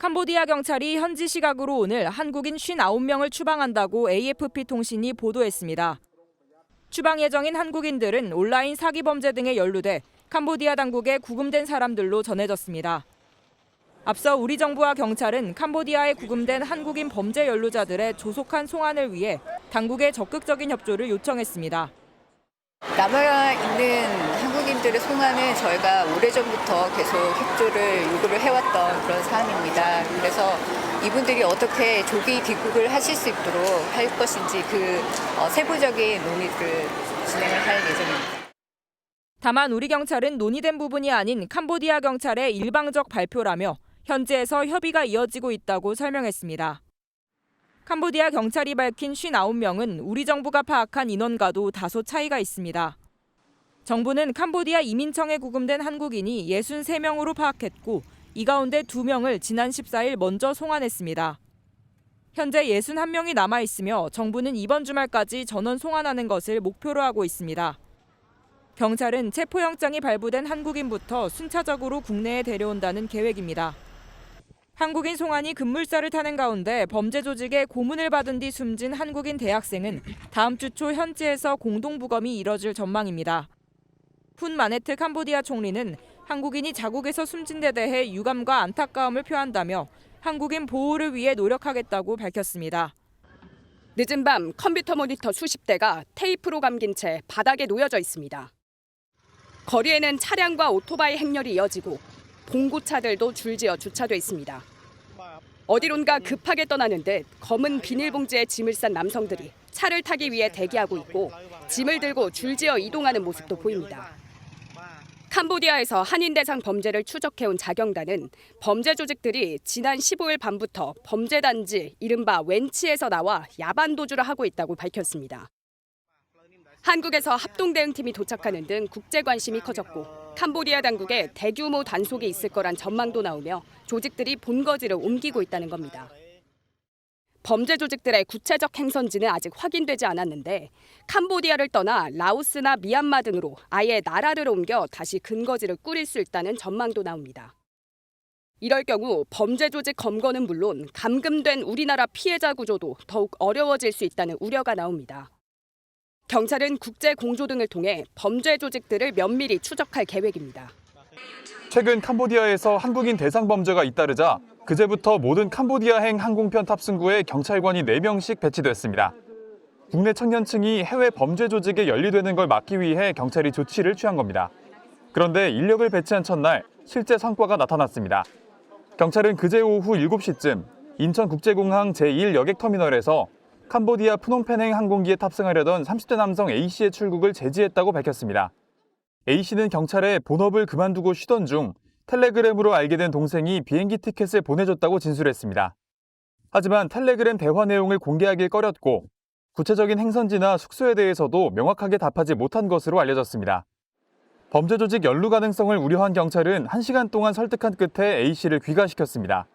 캄보디아 경찰이 현지 시각으로 오늘 한국인 59명을 추방한다고 AFP 통신이 보도했습니다. 추방 예정인 한국인들은 온라인 사기 범죄 등에 연루돼 캄보디아 당국에 구금된 사람들로 전해졌습니다. 앞서 우리 정부와 경찰은 캄보디아에 구금된 한국인 범죄 연루자들의 조속한 송환을 위해 당국에 적극적인 협조를 요청했습니다. 남아 있는 한국인들의 송환은 저희가 오래전부터 계속 협조를 요구를 해왔던 그런 사안입니다. 그래서 이분들이 어떻게 조기 귀국을 하실 수 있도록 할 것인지 그 세부적인 논의를 진행을 할 예정입니다. 다만 우리 경찰은 논의된 부분이 아닌 캄보디아 경찰의 일방적 발표라며 현지에서 협의가 이어지고 있다고 설명했습니다. 캄보디아 경찰이 밝힌 59명은 우리 정부가 파악한 인원과도 다소 차이가 있습니다. 정부는 캄보디아 이민청에 구금된 한국인이 63명으로 파악했고 이 가운데 2명을 지난 14일 먼저 송환했습니다. 현재 61명이 남아있으며 정부는 이번 주말까지 전원 송환하는 것을 목표로 하고 있습니다. 경찰은 체포영장이 발부된 한국인부터 순차적으로 국내에 데려온다는 계획입니다. 한국인 송환이 급물살을 타는 가운데 범죄 조직의 고문을 받은 뒤 숨진 한국인 대학생은 다음 주 초 현지에서 공동부검이 이뤄질 전망입니다. 훈 마네트 캄보디아 총리는 한국인이 자국에서 숨진 데 대해 유감과 안타까움을 표한다며 한국인 보호를 위해 노력하겠다고 밝혔습니다. 늦은 밤 컴퓨터 모니터 수십 대가 테이프로 감긴 채 바닥에 놓여져 있습니다. 거리에는 차량과 오토바이 행렬이 이어지고 봉고차들도 줄지어 주차돼 있습니다. 어디론가 급하게 떠나는 듯 검은 비닐봉지에 짐을 싼 남성들이 차를 타기 위해 대기하고 있고 짐을 들고 줄지어 이동하는 모습도 보입니다. 캄보디아에서 한인 대상 범죄를 추적해온 자경단은 범죄 조직들이 지난 15일 밤부터 범죄 단지 이른바 웬치에서 나와 야반 도주를 하고 있다고 밝혔습니다. 한국에서 합동대응팀이 도착하는 등 국제 관심이 커졌고 캄보디아 당국에 대규모 단속이 있을 거란 전망도 나오며 조직들이 본거지를 옮기고 있다는 겁니다. 범죄 조직들의 구체적 행선지는 아직 확인되지 않았는데 캄보디아를 떠나 라오스나 미얀마 등으로 아예 나라를 옮겨 다시 근거지를 꾸릴 수 있다는 전망도 나옵니다. 이럴 경우 범죄 조직 검거는 물론 감금된 우리나라 피해자 구조도 더욱 어려워질 수 있다는 우려가 나옵니다. 경찰은 국제 공조 등을 통해 범죄 조직들을 면밀히 추적할 계획입니다. 최근 캄보디아에서 한국인 대상 범죄가 잇따르자 그제부터 모든 캄보디아행 항공편 탑승구에 경찰관이 4명씩 배치됐습니다. 국내 청년층이 해외 범죄 조직에 연루되는 걸 막기 위해 경찰이 조치를 취한 겁니다. 그런데 인력을 배치한 첫날 실제 성과가 나타났습니다. 경찰은 그제 오후 7시쯤 인천국제공항 제1여객터미널에서 캄보디아 프놈펜행 항공기에 탑승하려던 30대 남성 A씨의 출국을 제지했다고 밝혔습니다. A씨는 경찰에 본업을 그만두고 쉬던 중 텔레그램으로 알게 된 동생이 비행기 티켓을 보내줬다고 진술했습니다. 하지만 텔레그램 대화 내용을 공개하길 꺼렸고 구체적인 행선지나 숙소에 대해서도 명확하게 답하지 못한 것으로 알려졌습니다. 범죄 조직 연루 가능성을 우려한 경찰은 1시간 동안 설득한 끝에 A씨를 귀가시켰습니다.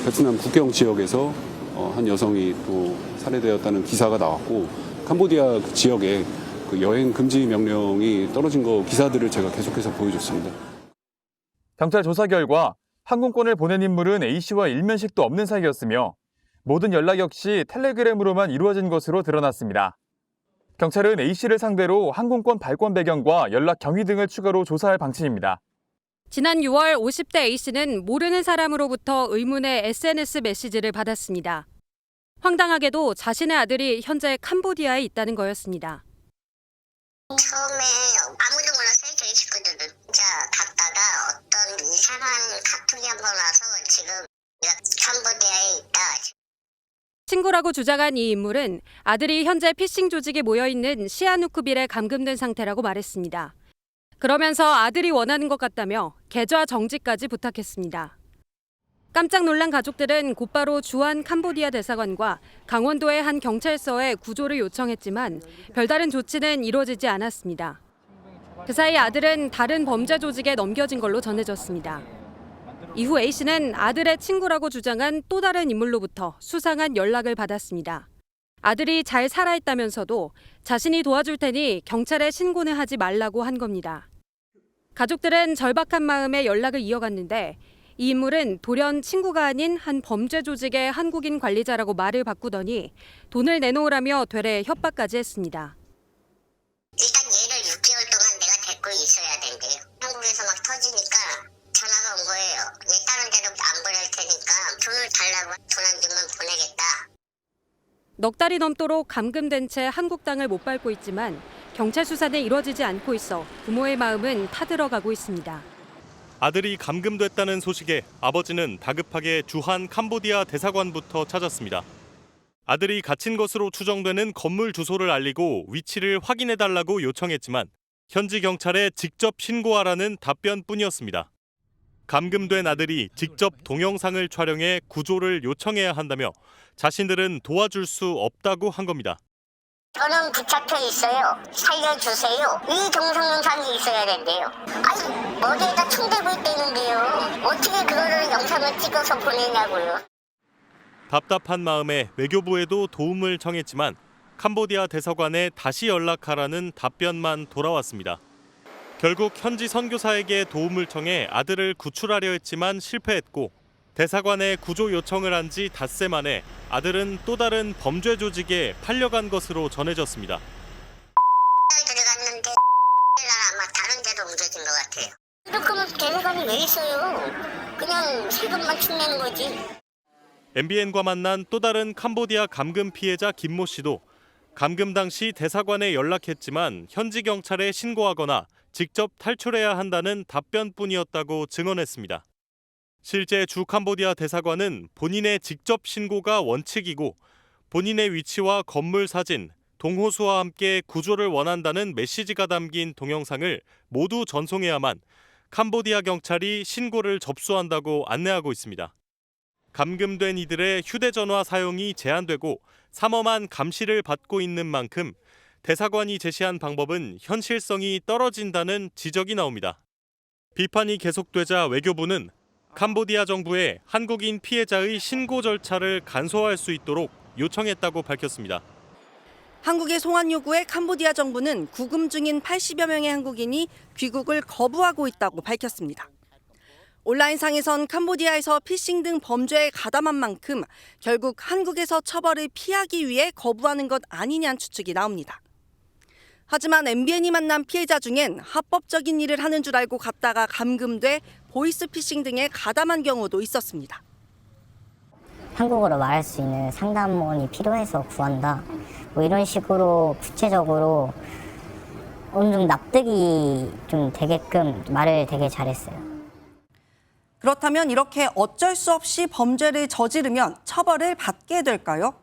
베트남 국경 지역에서 한 여성이 또 살해되었다는 기사가 나왔고 캄보디아 지역에 그 여행 금지 명령이 떨어진 거 기사들을 제가 계속해서 보여줬습니다. 경찰 조사 결과 항공권을 보낸 인물은 A씨와 일면식도 없는 사이였으며 모든 연락 역시 텔레그램으로만 이루어진 것으로 드러났습니다. 경찰은 A씨를 상대로 항공권 발권 배경과 연락 경위 등을 추가로 조사할 방침입니다. 지난 6월 50대 A씨는 모르는 사람으로부터 의문의 SNS 메시지를 받았습니다. 황당하게도 자신의 아들이 현재 캄보디아에 있다는 거였습니다. 처음에 아무도 몰랐어요. 저희 식구들은. 진짜 갔다가 어떤 이상한 카톡이 한 번 와서 지금 캄보디아에 있다. 친구라고 주장한 이 인물은 아들이 현재 피싱 조직에 모여있는 시아누크빌에 감금된 상태라고 말했습니다. 그러면서 아들이 원하는 것 같다며 계좌 정지까지 부탁했습니다. 깜짝 놀란 가족들은 곧바로 주한 캄보디아 대사관과 강원도의 한 경찰서에 구조를 요청했지만 별다른 조치는 이루어지지 않았습니다. 그 사이 아들은 다른 범죄 조직에 넘겨진 걸로 전해졌습니다. 이후 A씨는 아들의 친구라고 주장한 또 다른 인물로부터 수상한 연락을 받았습니다. 아들이 잘 살아있다면서도 자신이 도와줄 테니 경찰에 신고는 하지 말라고 한 겁니다. 가족들은 절박한 마음에 연락을 이어갔는데 이 인물은 돌연 친구가 아닌 한 범죄 조직의 한국인 관리자라고 말을 바꾸더니 돈을 내놓으라며 되레 협박까지 했습니다. 일단 얘를 6개월 동안 내가 데리고 있어야 된대요. 한국에서 막 터지니까 전화가 온 거예요. 얘 다른 데로 안 보낼 테니까 돈을 달라고, 돈 안 주면 보내겠다. 넉 달이 넘도록 감금된 채 한국 땅을 못 밟고 있지만 경찰 수사는 이루어지지 않고 있어 부모의 마음은 타들어가고 있습니다. 아들이 감금됐다는 소식에 아버지는 다급하게 주한 캄보디아 대사관부터 찾았습니다. 아들이 갇힌 것으로 추정되는 건물 주소를 알리고 위치를 확인해달라고 요청했지만 현지 경찰에 직접 신고하라는 답변뿐이었습니다. 감금된 아들이 직접 동영상을 촬영해 구조를 요청해야 한다며 자신들은 도와줄 수 없다고 한 겁니다. 저는 붙잡혀 있어요. 살려주세요. 이 동영상이 있어야 된대요. 아니, 머리에다 총 대고 있다는데요. 어떻게 그거를 영상을 찍어서 보내냐고요. 답답한 마음에 외교부에도 도움을 청했지만 캄보디아 대사관에 다시 연락하라는 답변만 돌아왔습니다. 결국 현지 선교사에게 도움을 청해 아들을 구출하려 했지만 실패했고 대사관에 구조 요청을 한 지 닷새 만에 아들은 또 다른 범죄 조직에 팔려간 것으로 전해졌습니다. 들어갔는데 아마 다른 데로 옮겨진 것 같아요. 그러면 대사관이 왜 있어요? 그냥 세금만 축내는 거지. MBN과 만난 또 다른 캄보디아 감금 피해자 김모 씨도 감금 당시 대사관에 연락했지만 현지 경찰에 신고하거나 직접 탈출해야 한다는 답변뿐이었다고 증언했습니다. 실제 주 캄보디아 대사관은 본인의 직접 신고가 원칙이고 본인의 위치와 건물 사진, 동호수와 함께 구조를 원한다는 메시지가 담긴 동영상을 모두 전송해야만 캄보디아 경찰이 신고를 접수한다고 안내하고 있습니다. 감금된 이들의 휴대전화 사용이 제한되고 삼엄한 감시를 받고 있는 만큼 대사관이 제시한 방법은 현실성이 떨어진다는 지적이 나옵니다. 비판이 계속되자 외교부는 캄보디아 정부에 한국인 피해자의 신고 절차를 간소화할 수 있도록 요청했다고 밝혔습니다. 한국의 송환 요구에 캄보디아 정부는 구금 중인 80여 명의 한국인이 귀국을 거부하고 있다고 밝혔습니다. 온라인상에선 캄보디아에서 피싱 등 범죄에 가담한 만큼 결국 한국에서 처벌을 피하기 위해 거부하는 것 아니냐는 추측이 나옵니다. 하지만 MBN이 만난 피해자 중엔 합법적인 일을 하는 줄 알고 갔다가 감금돼 보이스피싱 등에 가담한 경우도 있었습니다. 한국어로 말할 수 있는 상담원이 필요해서 구한다. 뭐 이런 식으로 구체적으로 어느 정도 납득이 좀 되게끔 말을 되게 잘했어요. 그렇다면 이렇게 어쩔 수 없이 범죄를 저지르면 처벌을 받게 될까요?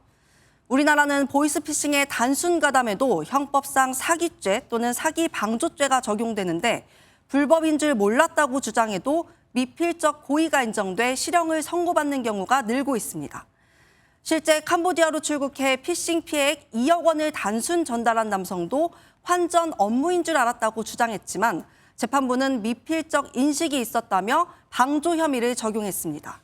우리나라는 보이스피싱의 단순 가담에도 형법상 사기죄 또는 사기 방조죄가 적용되는데 불법인 줄 몰랐다고 주장해도 미필적 고의가 인정돼 실형을 선고받는 경우가 늘고 있습니다. 실제 캄보디아로 출국해 피싱 피해액 2억 원을 단순 전달한 남성도 환전 업무인 줄 알았다고 주장했지만 재판부는 미필적 인식이 있었다며 방조 혐의를 적용했습니다.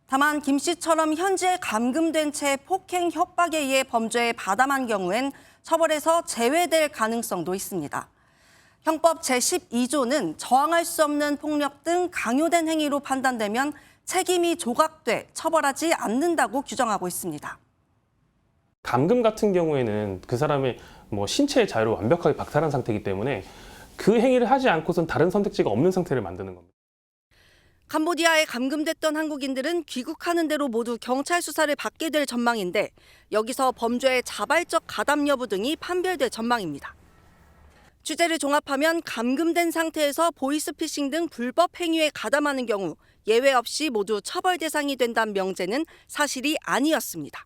다만 김 씨처럼 현지에 감금된 채 폭행 협박에 의해 범죄에 가담한 경우엔 처벌에서 제외될 가능성도 있습니다. 형법 제12조는 저항할 수 없는 폭력 등 강요된 행위로 판단되면 책임이 조각돼 처벌하지 않는다고 규정하고 있습니다. 감금 같은 경우에는 그 사람의 신체의 자유를 완벽하게 박탈한 상태이기 때문에 그 행위를 하지 않고선 다른 선택지가 없는 상태를 만드는 겁니다. 캄보디아에 감금됐던 한국인들은 귀국하는 대로 모두 경찰 수사를 받게 될 전망인데 여기서 범죄의 자발적 가담 여부 등이 판별될 전망입니다. 취재를 종합하면 감금된 상태에서 보이스피싱 등 불법 행위에 가담하는 경우 예외 없이 모두 처벌 대상이 된다는 명제는 사실이 아니었습니다.